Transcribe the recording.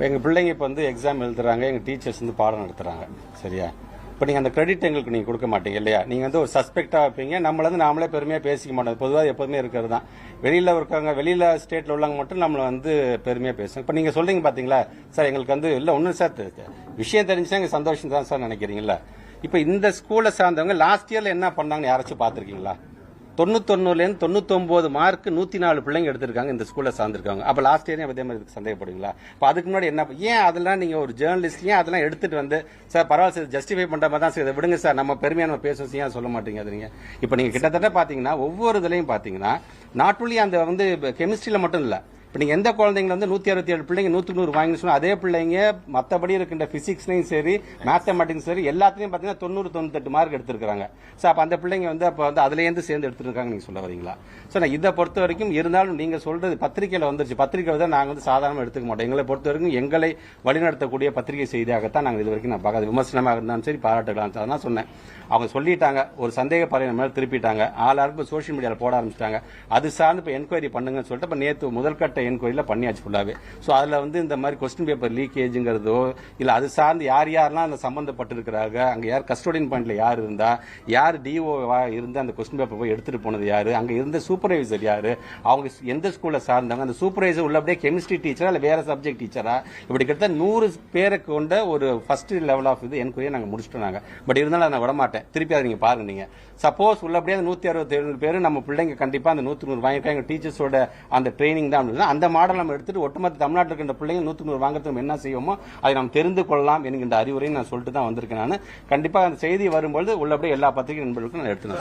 எங்கள் பிள்ளைங்க இப்போ வந்து எக்ஸாம் எழுதுறாங்க, எங்கள் டீச்சர்ஸ் வந்து பாடம் நடத்துகிறாங்க. சரியா? இப்போ நீங்கள் அந்த கிரெடிட் எங்களுக்கு நீங்கள் கொடுக்க மாட்டீங்க இல்லையா? நீங்கள் வந்து ஒரு சஸ்பெக்டாக வைப்பீங்க, நம்மள வந்து நாமளே பெருமையாக பேசிக்க மாட்டோம். பொதுவாக எப்போதுமே இருக்கிறது தான். வெளியில் இருக்காங்க, வெளியில் ஸ்டேட்டில் உள்ளவங்க மட்டும் நம்மளை வந்து பெருமையாக பேசுங்க. இப்போ நீங்கள் சொல்றீங்க பார்த்தீங்களா சார், எங்களுக்கு வந்து இல்லை ஒன்றும் சார் விஷயம் தெரிஞ்சுன்னா எங்களுக்கு சந்தோஷம் தான் சார் நினைக்கிறீங்களா? இப்போ இந்த ஸ்கூலை சார்ந்தவங்க லாஸ்ட் இயரில் என்ன பண்ணாங்கன்னு யாராச்சும் பார்த்துருக்கீங்களா? 99லேருந்து 99 மார்க் 104 பிள்ளைங்க எடுத்திருக்காங்க இந்த ஸ்கூல்ல சார்ந்திருக்காங்க. அப்ப லாஸ்ட் இயர் அதே மாதிரி சந்தேகப்படுவீங்களா? அப்ப அதுக்கு முன்னாடி என்ன ஏன் அதெல்லாம் நீங்க ஒரு ஜேர்னலிஸ்ட் ஏன் அதெல்லாம் எடுத்துட்டு வந்து சார் பரவாயில்ல சார் ஜஸ்டிஃபை பண்ற மாதிரி தான் சார் இதை விடுங்க சார் நம்ம பெருமையா நம்ம பேசுவோம் ஏன் சொல்ல மாட்டீங்க? அது நீங்க இப்ப நீங்க கிட்டத்தட்ட பாத்தீங்கன்னா ஒவ்வொரு இதுலயும் பாத்தீங்கன்னா நாட் ஒன்லி அந்த வந்து கெமிஸ்ட்ரியில மட்டும் இல்ல, இப்போ நீங்கள் எந்த குழந்தைங்க வந்து 167 பிள்ளைங்க 100 வாங்கி சொன்னால் அதே பிள்ளைங்க மற்றபடி இருக்கின்ற பிசிக்ஸ்லையும் சரி மேத்தமெட்டிக்ஸ் சரி எல்லாத்துலையும் பார்த்தீங்கன்னா 90-98 மார்க் எடுத்திருக்காங்க. ஸோ அப்போ அந்த பிள்ளைங்க வந்து அப்போ வந்து அதுலேருந்து சேர்ந்து எடுத்துருக்காங்க நீங்கள் சொல்ல வரீங்களா? ஸோ நான் இதை பொறுத்த வரைக்கும் இருந்தாலும் நீங்கள் சொல்றது பத்திரிகையில் வந்துருச்சு. பத்திரிகை தான் நாங்கள் வந்து சாதாரணமாக எடுத்துக்க மாட்டோம். எங்களை பொறுத்த வரைக்கும் எங்களை வழிநடத்தக்கூடிய பத்திரிகை செய்தியாகத்தான் நாங்கள் இது வரைக்கும் நான் பார்க்காத விமர்சனமாக இருந்தாலும் சரி பாராட்டுகளாம் அதான் சொன்னேன். அவங்க சொல்லிட்டாங்க, ஒரு சந்தேக பறைய மேலே திருப்பிட்டாங்க, ஆளாருக்கு சோஷியல் மீடியாவில் போட ஆரம்பிச்சிட்டாங்க. அது சார்ந்து இப்போ என்கொயரி பண்ணுங்கன்னு சொல்லிட்டு இப்போ நேற்று முதல்கட்ட என்கொயரியில் பண்ணியாச்சு ஃபுல்லாகவே. ஸோ அதில் வந்து இந்த மாதிரி கொஸ்டின் பேப்பர் லீக்கேஜுங்கிறதோ இல்லை அது சார்ந்து யார் யாரெல்லாம் அந்த சம்பந்தப்பட்டிருக்கிறாங்க, அங்கே யார் கஸ்டோடியன் பாயிண்ட்ல யார் இருந்தா, யார் டிஓவா இருந்து அந்த கொஸ்டின் பேப்பர் போய் எடுத்துட்டு போனது யாரு, அங்கே இருந்த சூப்பர்வைசர் யாரு, அவங்க எந்த ஸ்கூல்ல சார்ந்தாங்க, அந்த சூப்பர்வைசர் உள்ள அப்படியே கெமிஸ்ட்ரி டீச்சரா இல்லை வேற சப்ஜெக்ட் டீச்சரா, இப்படி கிட்ட 100 பேரை கொண்ட ஒரு ஃபர்ஸ்ட் லெவல் ஆஃப் இது என்கொயரி நாங்கள் முடிச்சிட்டோம். பட் இருந்தாலும் நான் விட மாட்டேன். திருப்பி அதை நீங்க பாருங்க. நீங்க சப்போஸ் உள்ளபடியே 167 பேர் நம்ம பிள்ளைங்க கண்டிப்பா அந்த 100 வாங்கிருக்காங்க டீச்சர்ஸோட அந்த ட்ரைனிங் தான். அந்த மாடல் நம்ம எடுத்துட்டு ஒட்டுமொத்த தமிழ்நாட்டில் இருக்கின்ற பிள்ளைங்க 100 வாங்குறதுக்கு என்ன செய்வோமோ அதை நாம் தெரிந்து கொள்ளலாம் என்கின்ற அறிவுரையும் நான் சொல்லிட்டு தான் வந்திருக்கேன். நான் கண்டிப்பா அந்த செய்தி வரும்போது உள்ளபடியே எல்லா பத்திரிகை நண்பர்களுக்கும் நான் எடுத்து